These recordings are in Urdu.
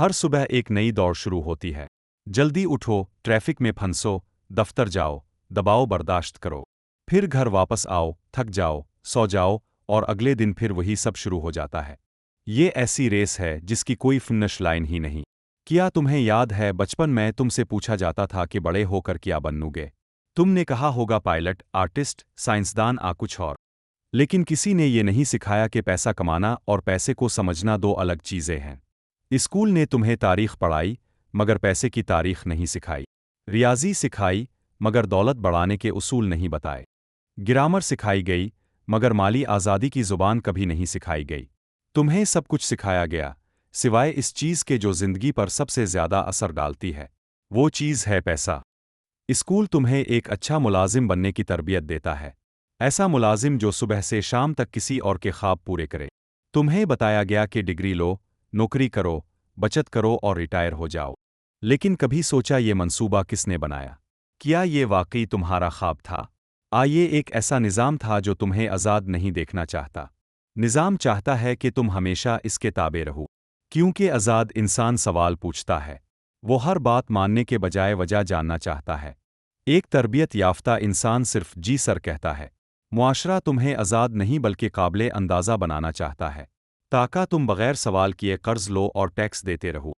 ہر صبح ایک نئی دوڑ شروع ہوتی ہے۔ جلدی اٹھو، ٹریفک میں پھنسو، دفتر جاؤ، دباؤ برداشت کرو، پھر گھر واپس آؤ، تھک جاؤ، سو جاؤ، اور اگلے دن پھر وہی سب شروع ہو جاتا ہے۔ یہ ایسی ریس ہے جس کی کوئی فنش لائن ہی نہیں۔ کیا تمہیں یاد ہے بچپن میں تم سے پوچھا جاتا تھا کہ بڑے ہو کر کیا بنو گے؟ تم نے کہا ہوگا پائلٹ، آرٹسٹ، سائنسدان کچھ اور۔ لیکن کسی نے یہ نہیں سکھایا کہ پیسہ کمانا اور پیسے کو سمجھنا دو الگ چیزیں ہیں۔ اسکول نے تمہیں تاریخ پڑھائی مگر پیسے کی تاریخ نہیں سکھائی۔ ریاضی سکھائی مگر دولت بڑھانے کے اصول نہیں بتائے۔ گرامر سکھائی گئی مگر مالی آزادی کی زبان کبھی نہیں سکھائی گئی۔ تمہیں سب کچھ سکھایا گیا سوائے اس چیز کے جو زندگی پر سب سے زیادہ اثر ڈالتی ہے، وہ چیز ہے پیسہ۔ اسکول تمہیں ایک اچھا ملازم بننے کی تربیت دیتا ہے، ایسا ملازم جو صبح سے شام تک کسی اور کے خواب پورے کرے۔ تمہیں بتایا گیا کہ ڈگری لو، نوکری کرو، بچت کرو اور ریٹائر ہو جاؤ۔ لیکن کبھی سوچا یہ منصوبہ کس نے بنایا؟ کیا یہ واقعی تمہارا خواب تھا؟ یہ ایک ایسا نظام تھا جو تمہیں آزاد نہیں دیکھنا چاہتا۔ نظام چاہتا ہے کہ تم ہمیشہ اس کے تابع رہو، کیونکہ آزاد انسان سوال پوچھتا ہے، وہ ہر بات ماننے کے بجائے وجہ جاننا چاہتا ہے۔ ایک تربیت یافتہ انسان صرف جی سر کہتا ہے۔ معاشرہ تمہیں آزاد نہیں بلکہ قابل اندازہ بنانا چاہتا ہے، تاکہ تم بغیر سوال کیے قرض لو اور ٹیکس دیتے رہو،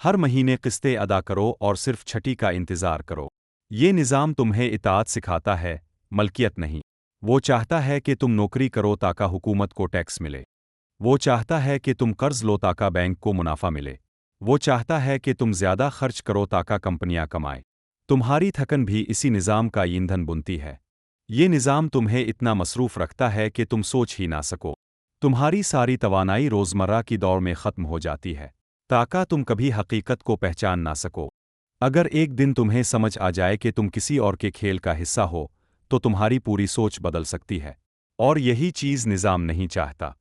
ہر مہینے قسطیں ادا کرو اور صرف چھٹی کا انتظار کرو۔ یہ نظام تمہیں اطاعت سکھاتا ہے، ملکیت نہیں۔ وہ چاہتا ہے کہ تم نوکری کرو تاکہ حکومت کو ٹیکس ملے۔ وہ چاہتا ہے کہ تم قرض لو تاکہ بینک کو منافع ملے۔ وہ چاہتا ہے کہ تم زیادہ خرچ کرو تاکہ کمپنیاں کمائیں۔ تمہاری تھکن بھی اسی نظام کا ایندھن بنتی ہے۔ یہ نظام تمہیں اتنا مصروف رکھتا ہے کہ تم سوچ ہی نہ سکو۔ تمہاری ساری توانائی روزمرہ کی دوڑ میں ختم ہو جاتی ہے، تاکہ تم کبھی حقیقت کو پہچان نہ سکو۔ اگر ایک دن تمہیں سمجھ آ جائے کہ تم کسی اور کے کھیل کا حصہ ہو، تو تمہاری پوری سوچ بدل سکتی ہے، اور یہی چیز نظام نہیں چاہتا۔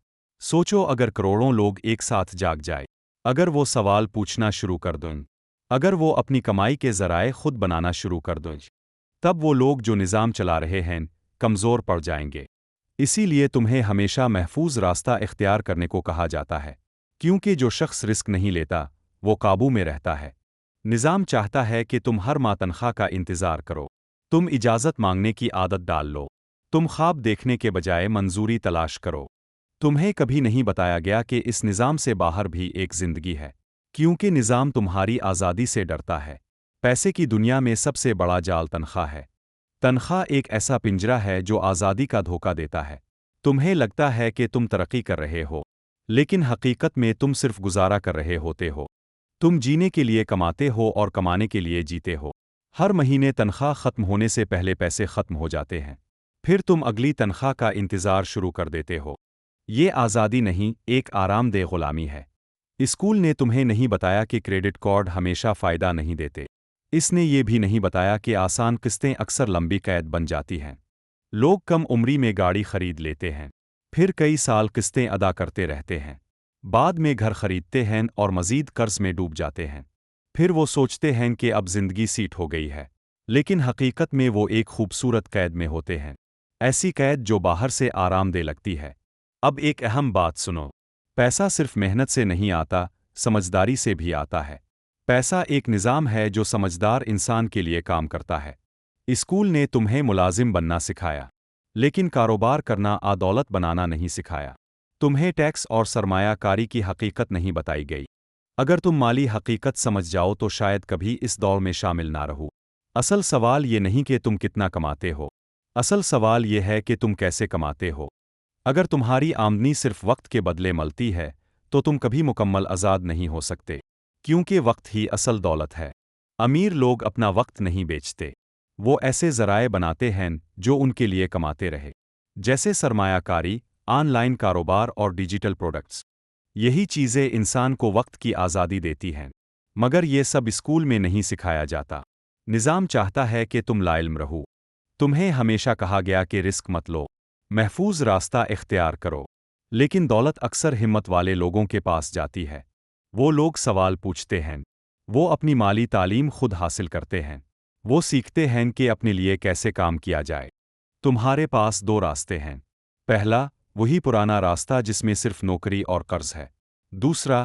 سوچو اگر کروڑوں لوگ ایک ساتھ جاگ جائے، اگر وہ سوال پوچھنا شروع کر دیں، اگر وہ اپنی کمائی کے ذرائع خود بنانا شروع کر دیں، تب وہ لوگ جو نظام چلا رہے ہیں کمزور پڑ جائیں گے۔ اسی لیے تمہیں ہمیشہ محفوظ راستہ اختیار کرنے کو کہا جاتا ہے، کیونکہ جو شخص رسک نہیں لیتا وہ قابو میں رہتا ہے۔ نظام چاہتا ہے کہ تم ہر ماہ تنخواہ کا انتظار کرو، تم اجازت مانگنے کی عادت ڈال لو، تم خواب دیکھنے کے بجائے منظوری تلاش کرو۔ تمہیں کبھی نہیں بتایا گیا کہ اس نظام سے باہر بھی ایک زندگی ہے، کیونکہ نظام تمہاری آزادی سے ڈرتا ہے۔ پیسے کی دنیا میں سب سے بڑا جال تنخواہ ہے۔ تنخواہ ایک ایسا پنجرہ ہے جو آزادی کا دھوکہ دیتا ہے۔ تمہیں لگتا ہے کہ تم ترقی کر رہے ہو، لیکن حقیقت میں تم صرف گزارا کر رہے ہوتے ہو۔ تم جینے کے لیے کماتے ہو اور کمانے کے لیے جیتے ہو۔ ہر مہینے تنخواہ ختم ہونے سے پہلے پیسے ختم ہو جاتے ہیں، پھر تم اگلی تنخواہ کا انتظار شروع کر دیتے ہو۔ یہ آزادی نہیں، ایک آرام دہ غلامی ہے۔ اسکول نے تمہیں نہیں بتایا کہ کریڈٹ کارڈ ہمیشہ فائدہ نہیں دیتے۔ اس نے یہ بھی نہیں بتایا کہ آسان قسطیں اکثر لمبی قید بن جاتی ہیں۔ لوگ کم عمری میں گاڑی خرید لیتے ہیں، پھر کئی سال قسطیں ادا کرتے رہتے ہیں، بعد میں گھر خریدتے ہیں اور مزید قرض میں ڈوب جاتے ہیں۔ پھر وہ سوچتے ہیں کہ اب زندگی سیٹ ہو گئی ہے، لیکن حقیقت میں وہ ایک خوبصورت قید میں ہوتے ہیں، ایسی قید جو باہر سے آرام دہ لگتی ہے۔ اب ایک اہم بات سنو، پیسہ صرف محنت سے نہیں آتا، سمجھداری سے بھی آتا ہے۔ پیسہ ایک نظام ہے جو سمجھدار انسان کے لیے کام کرتا ہے۔ اسکول نے تمہیں ملازم بننا سکھایا، لیکن کاروبار کرنا دولت بنانا نہیں سکھایا۔ تمہیں ٹیکس اور سرمایہ کاری کی حقیقت نہیں بتائی گئی۔ اگر تم مالی حقیقت سمجھ جاؤ تو شاید کبھی اس دور میں شامل نہ رہو۔ اصل سوال یہ نہیں کہ تم کتنا کماتے ہو، اصل سوال یہ ہے کہ تم کیسے کماتے ہو۔ اگر تمہاری آمدنی صرف وقت کے بدلے ملتی ہے تو تم کبھی مکمل آزاد نہیں ہو سکتے، کیونکہ وقت ہی اصل دولت ہے۔ امیر لوگ اپنا وقت نہیں بیچتے، وہ ایسے ذرائع بناتے ہیں جو ان کے لیے کماتے رہے، جیسے سرمایہ کاری، آن لائن کاروبار اور ڈیجیٹل پروڈکٹس۔ یہی چیزیں انسان کو وقت کی آزادی دیتی ہیں، مگر یہ سب اسکول میں نہیں سکھایا جاتا۔ نظام چاہتا ہے کہ تم لاعلم رہو۔ تمہیں ہمیشہ کہا گیا کہ رسک مت لو، محفوظ راستہ اختیار کرو، لیکن دولت اکثر ہمت والے لوگوں کے پاس جاتی ہے۔ وہ لوگ سوال پوچھتے ہیں، وہ اپنی مالی تعلیم خود حاصل کرتے ہیں، وہ سیکھتے ہیں کہ اپنے لیے کیسے کام کیا جائے۔ تمہارے پاس دو راستے ہیں، پہلا وہی پرانا راستہ جس میں صرف نوکری اور قرض ہے، دوسرا